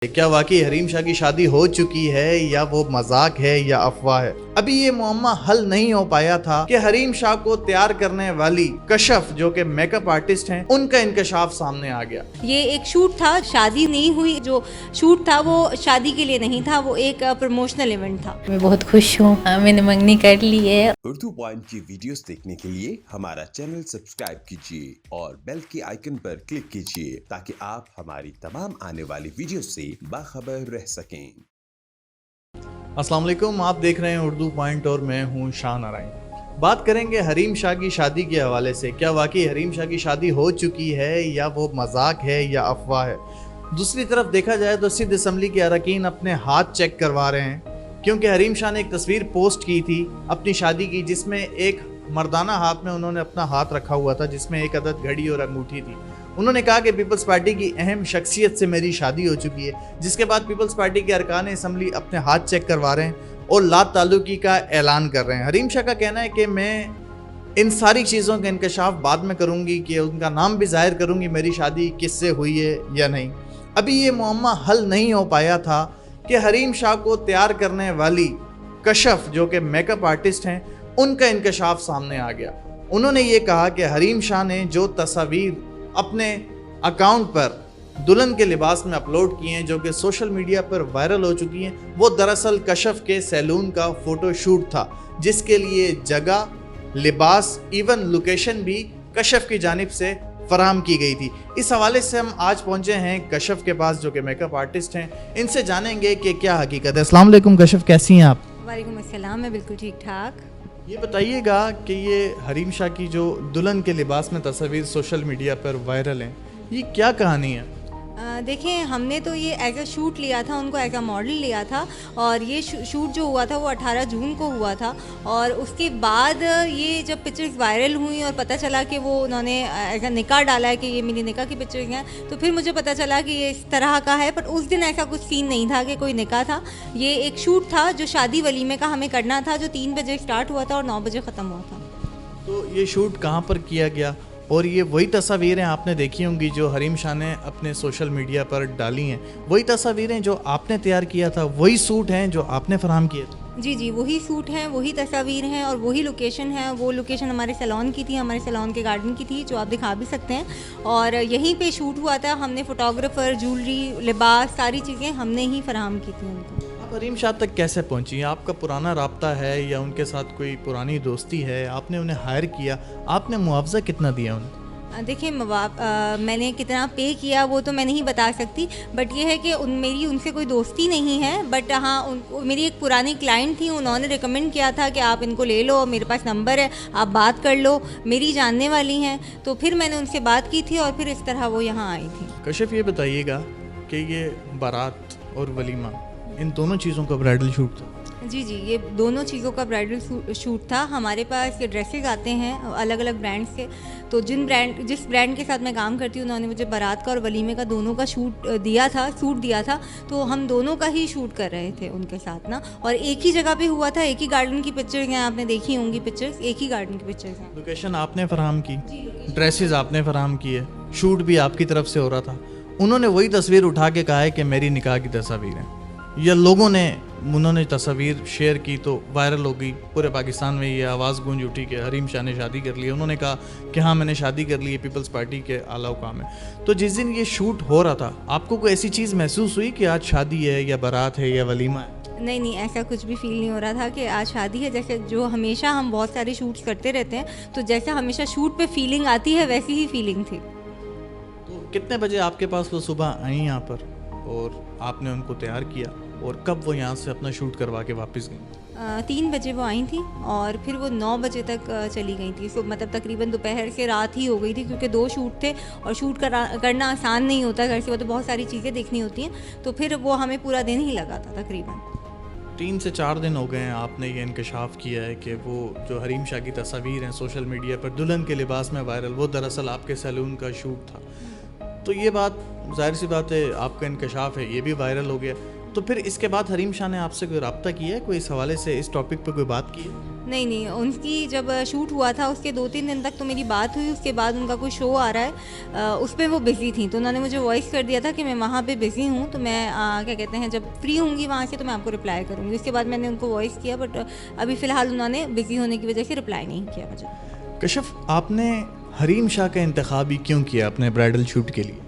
क्या वाकई हरीम शाह की शादी हो चुकी है या वो मजाक है या अफवाह है? अभी ये मुअम्मा हल नहीं हो पाया था कि हरीम शाह को तैयार करने वाली कशफ जो कि मेकअप आर्टिस्ट हैं, उनका इंकशाफ सामने आ गया। ये एक शूट था, शादी नहीं हुई। जो शूट था वो शादी के लिए नहीं था, वो एक प्रमोशनल इवेंट था। मैं बहुत खुश हूँ, मैंने मंगनी कर ली है। उर्दू पॉइंट की वीडियोस देखने के लिए हमारा चैनल सब्सक्राइब कीजिए और बेल के आइकन पर क्लिक कीजिए ताकि आप हमारी तमाम आने वाली वीडियो से बाखबर रह सकें। अस्सलाम वालेकुम, आप देख रहे हैं उर्दू पॉइंट और मैं हूं शाह नारायण। बात करेंगे हरीम शाह की शादी के हवाले से। क्या वाकई हरीम शाह की शादी हो चुकी है या वो मजाक है या अफवाह है? दूसरी तरफ देखा जाए तो सिंध असम्बली के अरकान अपने हाथ चेक करवा रहे हैं, क्योंकि हरीम शाह ने एक तस्वीर पोस्ट की थी अपनी शादी की, जिसमें एक मर्दाना हाथ में उन्होंने अपना हाथ रखा हुआ था, जिसमें एक अदद घड़ी और अंगूठी थी। उन्होंने कहा कि पीपल्स पार्टी की अहम शख्सियत से मेरी शादी हो चुकी है, जिसके बाद पीपल्स पार्टी के अरकान असम्बली अपने हाथ चेक करवा रहे हैं और लात ताल्लुकी का ऐलान कर रहे हैं। हरीम शाह का कहना है कि मैं इन सारी चीज़ों का इंकशाफ बाद में करूँगी, कि उनका नाम भी जाहिर करूँगी मेरी शादी किससे हुई है या नहीं। अभी ये मुअम्मा हल नहीं हो पाया था कि हरीम शाह को तैयार करने वाली कशफ जो कि मेकअप आर्टिस्ट हैं, उनका इंकशाफ सामने आ गया। उन्होंने ये कहा कि हरीम शाह ने जो तस्वीर अपने अकाउंट पर दुल्हन के लिबास में अपलोड किए हैं, जो कि सोशल मीडिया पर वायरल हो चुकी हैं, वो दरअसल कशफ के सैलून का फ़ोटो शूट था, जिसके लिए जगह, लिबास, इवन लोकेशन भी कशफ की जानिब से फराहम की गई थी। इस हवाले से हम आज पहुंचे हैं कशफ के पास, जो कि मेकअप आर्टिस्ट हैं। इनसे जानेंगे कि क्या हकीकत है। अस्सलाम वालेकुम कशफ, कैसी हैं आप? वालेकुम अस्सलाम, मैं बिल्कुल ठीक ठाक। ये बताइएगा कि ये हरीम शाह की जो दुल्हन के लिबास में तस्वीर सोशल मीडिया पर वायरल हैं, ये क्या कहानी है? देखें, हमने तो ये एज अ शूट लिया था, उनको एज अ मॉडल लिया था, और ये शूट जो हुआ था वो 18 जून को हुआ था। और उसके बाद ये जब पिक्चर्स वायरल हुई और पता चला कि वो उन्होंने एज अ निकाह डाला है कि ये मेरी निकाह की पिक्चर्स हैं, तो फिर मुझे पता चला कि ये इस तरह का है। पर उस दिन ऐसा कुछ सीन नहीं था कि कोई निकाह था। ये एक शूट था जो शादी वलीमे का हमें करना था, जो 3 बजे स्टार्ट हुआ था और 9 बजे ख़त्म हुआ था। तो ये शूट कहाँ पर किया गया? और ये वही तस्वीरें आपने देखी होंगी जो हरीम शाह ने अपने सोशल मीडिया पर डाली हैं, वही तस्वीरें जो आपने तैयार किया था, वही सूट हैं जो आपने फराहम किए थे? जी जी, वही सूट हैं, वही तस्वीर हैं और वही लोकेशन है। वो लोकेशन हमारे सैलून की थी, हमारे सैलून के गार्डन की थी, जो आप दिखा भी सकते हैं। और यहीं पे शूट हुआ था। हमने फ़ोटोग्राफ़र, ज्वेलरी, लिबास, सारी चीज़ें हमने ही फराहम की थी उनको। आप हरीम शाह तक कैसे पहुंची? आपका पुराना राब्ता है या उनके साथ कोई पुरानी दोस्ती है? आपने उन्हें हायर किया, आपने मुआवजा कितना दिया उन्हें? देखिए, मैंने कितना पे किया वो तो मैं नहीं बता सकती, बट ये है कि मेरी उनसे कोई दोस्ती नहीं है। बट हाँ, मेरी एक पुरानी क्लाइंट थी, उन्होंने रिकमेंड किया था कि आप इनको ले लो, मेरे पास नंबर है, आप बात कर लो, मेरी जानने वाली हैं। तो फिर मैंने उनसे बात की थी और फिर इस तरह वो यहाँ आई थी। कशिफ, ये बताइएगा कि ये बारात और वलीमा, इन दोनों चीज़ों का ब्राइडल शूट था? जी जी, ये दोनों चीज़ों का ब्राइडल शूट था। हमारे पास ये ड्रेसेस आते हैं अलग अलग ब्रांड से। तो जिस ब्रांड के साथ मैं काम करती हूँ, उन्होंने मुझे बारात का और वलीमे का दोनों का सूट दिया था। तो हम दोनों का ही शूट कर रहे थे उनके साथ ना। और एक ही जगह पे हुआ था, एक ही गार्डन की पिक्चर्स हैं, आपने देखी होंगी पिक्चर्स, एक ही गार्डन की पिक्चर्स हैं। लोकेशन आपने फराहम की, ड्रेसेस आपने फराहम किए, शूट भी आपकी तरफ से हो रहा था। उन्होंने वही तस्वीर उठा के कहा है कि मेरी निकाह की तस्वीर है, या लोगों ने उन्होंने तस्वीर शेयर की तो वायरल हो गई। पूरे पाकिस्तान में ये आवाज़ गूंज उठी कि हरीम शाह ने शादी कर ली। उन्होंने कहा कि हाँ, मैंने शादी कर ली है, पीपल्स पार्टी के आला हुकाम है। तो जिस दिन ये शूट हो रहा था, आपको कोई ऐसी चीज़ महसूस हुई कि आज शादी है या बारात है या वलीमा है? नहीं, ऐसा कुछ भी फील नहीं हो रहा था कि आज शादी है। जैसे जो हमेशा हम बहुत सारे शूट्स करते रहते हैं, तो जैसे हमेशा शूट पे फीलिंग आती है, वैसी ही फीलिंग थी। तो कितने बजे आपके पास वो सुबह आई यहाँ पर और आपने उनको तैयार किया, और कब वो यहाँ से अपना शूट करवा के वापस गई? 3 बजे वो आई थी और फिर वो 9 बजे तक चली गई थी। सो मतलब तकरीबन दोपहर से रात ही हो गई थी, क्योंकि 2 शूट थे और शूट करना आसान नहीं होता घर से, वो तो बहुत सारी चीज़ें देखनी होती हैं। तो फिर वो हमें पूरा दिन ही लगा था तकरीबन। 3 से 4 दिन हो गए हैं आपने ये इंकशाफ किया है कि वो जो हरीम शाह की तस्वीर हैं सोशल मीडिया पर दुल्हन के लिबास में वायरल, वो दरअसल आपके सैलून का शूट था। तो ये बात जाहिर सी बात है, आपका इंकशाफ है, ये भी वायरल हो गया। तो फिर इसके बाद हरीम शाह ने आपसे कोई रब्ता किया है, कोई इस हवाले से, इस टॉपिक पे कोई बात की है? नहीं, उनकी जब शूट हुआ था उसके 2-3 दिन तक तो मेरी बात हुई। उसके बाद उनका कोई शो आ रहा है, उस पे वो बिज़ी थी, तो उन्होंने मुझे वॉइस कर दिया था कि मैं वहाँ पे बिज़ी हूँ, तो मैं क्या कहते हैं, जब फ्री होंगी वहाँ से तो मैं आपको रिप्लाई करूँगी। उसके बाद मैंने उनको वॉइस किया, बट अभी फ़िलहाल उन्होंने बिज़ी होने की वजह से रिप्लाई नहीं किया मुझे। कशफ, आपने हरीम शाह का इंतखाब ही क्यों किया अपने ब्राइडल शूट के लिए?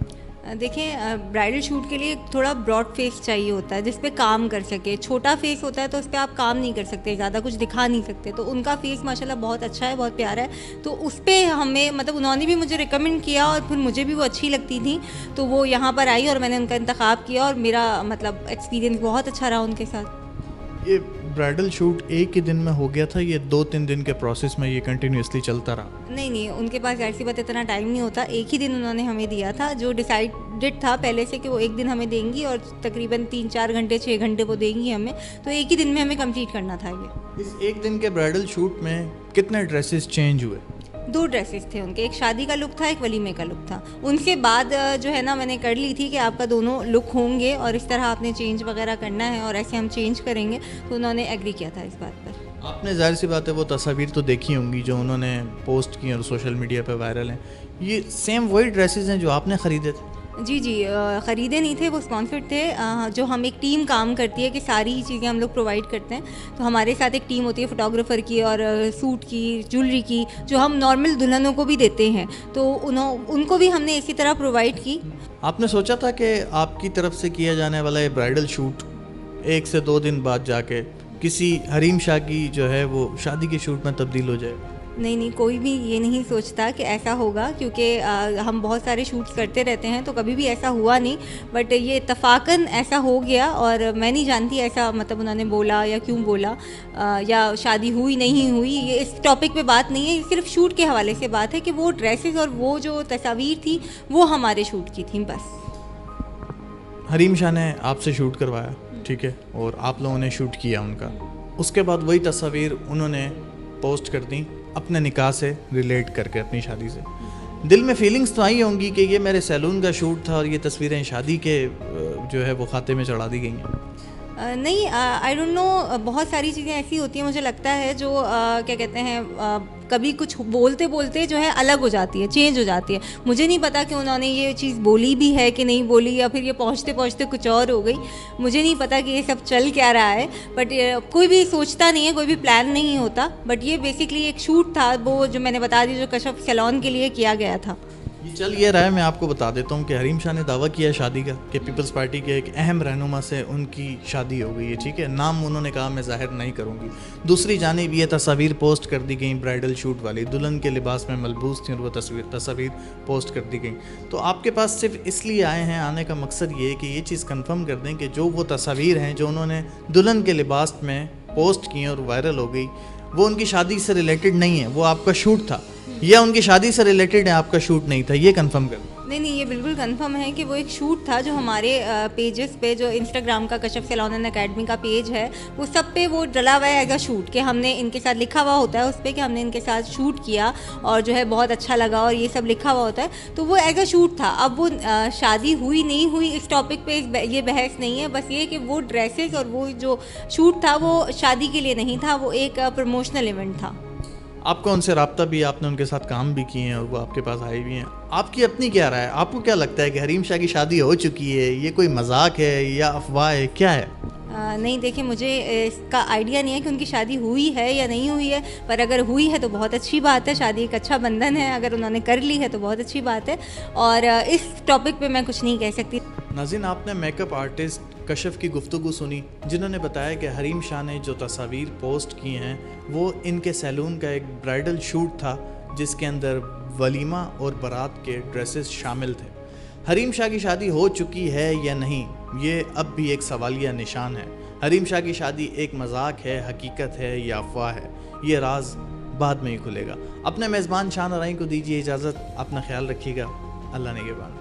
देखें, ब्राइडल शूट के लिए थोड़ा ब्रॉड फेस चाहिए होता है जिस पे काम कर सके। छोटा फेस होता है तो उस पर आप काम नहीं कर सकते, ज़्यादा कुछ दिखा नहीं सकते। तो उनका फेस माशाल्लाह बहुत अच्छा है, बहुत प्यारा है, तो उस पर हमें मतलब उन्होंने भी मुझे रिकमेंड किया और फिर मुझे भी वो अच्छी लगती थी, तो वो यहाँ पर आई और मैंने उनका इंतखाब किया और मेरा मतलब एक्सपीरियंस बहुत अच्छा रहा उनके साथ। ये ब्राइडल शूट एक ही दिन में हो गया था, ये 2-3 दिन के प्रोसेस में ये कंटिन्यूसली चलता रहा? नहीं, उनके पास ऐसी बात इतना टाइम नहीं होता। एक ही दिन उन्होंने हमें दिया था, जो डिसाइडेड था पहले से कि वो एक दिन हमें देंगी और तकरीबन 3-4 घंटे 6 घंटे वो देंगी हमें, तो एक ही दिन में हमें कंप्लीट करना था ये। इस एक दिन के ब्राइडल शूट में कितने ड्रेसेस चेंज हुए? 2 ड्रेसेस थे उनके, एक शादी का लुक था, एक वलीमे का लुक था। उनके बाद जो है ना, मैंने कर ली थी कि आपका दोनों लुक होंगे और इस तरह आपने चेंज वगैरह करना है और ऐसे हम चेंज करेंगे, तो उन्होंने एग्री किया था इस बात पर। आपने जाहिर सी बात है वो तस्वीर तो देखी होंगी जो उन्होंने पोस्ट की और सोशल मीडिया पे वायरल हैं। ये सेम वही ड्रेसेस हैं जो आपने ख़रीदे थे? जी, ख़रीदे नहीं थे, वो स्पॉन्सर्ड थे। जो हम एक टीम काम करती है कि सारी चीज़ें हम लोग प्रोवाइड करते हैं, तो हमारे साथ एक टीम होती है फोटोग्राफ़र की और सूट की, ज्वेलरी की, जो हम नॉर्मल दुल्हनों को भी देते हैं, तो उनको भी हमने इसी तरह प्रोवाइड की। आपने सोचा था कि आपकी तरफ से किया जाने वाला ये ब्राइडल शूट 1 से 2 दिन बाद जाके किसी हरीम शाह की जो है वो शादी के शूट में तब्दील हो जाए? नहीं, कोई भी ये नहीं सोचता कि ऐसा होगा, क्योंकि हम बहुत सारे शूट्स करते रहते हैं, तो कभी भी ऐसा हुआ नहीं। बट ये इत्तफ़ाक़न ऐसा हो गया और मैं नहीं जानती ऐसा मतलब उन्होंने बोला या क्यों बोला, या शादी हुई नहीं हुई, ये इस टॉपिक पे बात नहीं है। ये सिर्फ शूट के हवाले से बात है कि वो ड्रेसेस और वो जो तस्वीर थी वो हमारे शूट की थी बस। हरीम शाह ने आपसे शूट करवाया, ठीक है, और आप लोगों ने शूट किया उनका। उसके बाद वही तस्वीर उन्होंने पोस्ट कर दी अपने निकाह से रिलेट करके, अपनी शादी से। दिल में फीलिंग्स तो आई होंगी कि ये मेरे सैलून का शूट था और ये तस्वीरें शादी के जो है वो खाते में चढ़ा दी गई हैं। नहीं, आई डोंट नो, बहुत सारी चीज़ें ऐसी होती हैं मुझे लगता है जो क्या कहते हैं, कभी कुछ बोलते बोलते जो है अलग हो जाती है, चेंज हो जाती है। मुझे नहीं पता कि उन्होंने ये चीज़ बोली भी है कि नहीं बोली, या फिर ये पहुँचते पहुँचते कुछ और हो गई। मुझे नहीं पता कि ये सब चल क्या रहा है, बट कोई भी सोचता नहीं है, कोई भी प्लान नहीं होता। बट ये बेसिकली एक शूट था, वो जो मैंने बता दी, जो कशफ सैलून के लिए किया गया था। ये चल ये रहा है, मैं आपको बता देता हूँ कि हरीम शाह ने दावा किया शादी का कि पीपल्स पार्टी के एक अहम रहनुमा से उनकी शादी हो गई है, ठीक है। नाम उन्होंने कहा मैं जाहिर नहीं करूँगी। दूसरी जानिब ये तस्वीर पोस्ट कर दी गई ब्राइडल शूट वाली, दुल्हन के लिबास में मलबूस थी और वो तस्वीर पोस्ट कर दी गई। तो आपके पास सिर्फ इसलिए आए हैं, आने का मकसद ये है कि ये चीज़ कन्फर्म कर दें कि जो वो तस्वीर हैं जो उन्होंने दुल्हन के लिबास में पोस्ट की और वायरल हो गई, वो उनकी शादी से रिलेटेड नहीं है, वो आपका शूट था, या उनकी शादी से रिलेटेड है, आपका शूट नहीं था, ये कंफर्म कर। नहीं, ये बिल्कुल कंफर्म है कि वो एक शूट था जो हमारे पेजेस पे, जो इंस्टाग्राम का कशफ सैलून एंड एकेडमी का पेज है, वो सब पे वो डला हुआ है शूट के। हमने इनके साथ लिखा हुआ होता है उस पर कि हमने इनके साथ शूट किया और जो है बहुत अच्छा लगा और ये सब लिखा हुआ होता है, तो वो एज अ शूट था। अब वो शादी हुई नहीं हुई इस टॉपिक पे ये बहस नहीं है, बस ये कि वो ड्रेसेस और वो जो शूट था वो शादी के लिए नहीं था, वो एक प्रमोशनल इवेंट था। आपका उनसे रब्ता भी, आपने उनके साथ काम भी किए हैं और वो आपके पास आए भी हैं। आपकी अपनी क्या राय है? आपको क्या लगता है कि हरीम शाह की शादी हो चुकी है, ये कोई मजाक है या अफवाह है, क्या है? नहीं, देखिए, मुझे इसका आइडिया नहीं है कि उनकी शादी हुई है या नहीं हुई है, पर अगर हुई है तो बहुत अच्छी बात है। शादी एक अच्छा बंधन है, अगर उन्होंने कर ली है तो बहुत अच्छी बात है, और इस टॉपिक पे मैं कुछ नहीं कह सकती। नाज़रीन, आपने मेकअप आर्टिस्ट कशफ की गुफ्तगू सुनी, जिन्होंने बताया कि हरीम शाह ने जो तस्वीर पोस्ट की हैं वो इनके सैलून का एक ब्राइडल शूट था जिसके अंदर वलीमा और बारात के ड्रेसेस शामिल थे। हरीम शाह की शादी हो चुकी है या नहीं, ये अब भी एक सवालिया निशान है। हरीम शाह की शादी एक मजाक है, हकीकत है या अफवाह है, ये राज बाद में ही खुलेगा। अपने मेज़बान शाह नारायण को दीजिए इजाज़त, अपना ख्याल रखिएगा। अल्लाह निगहबान।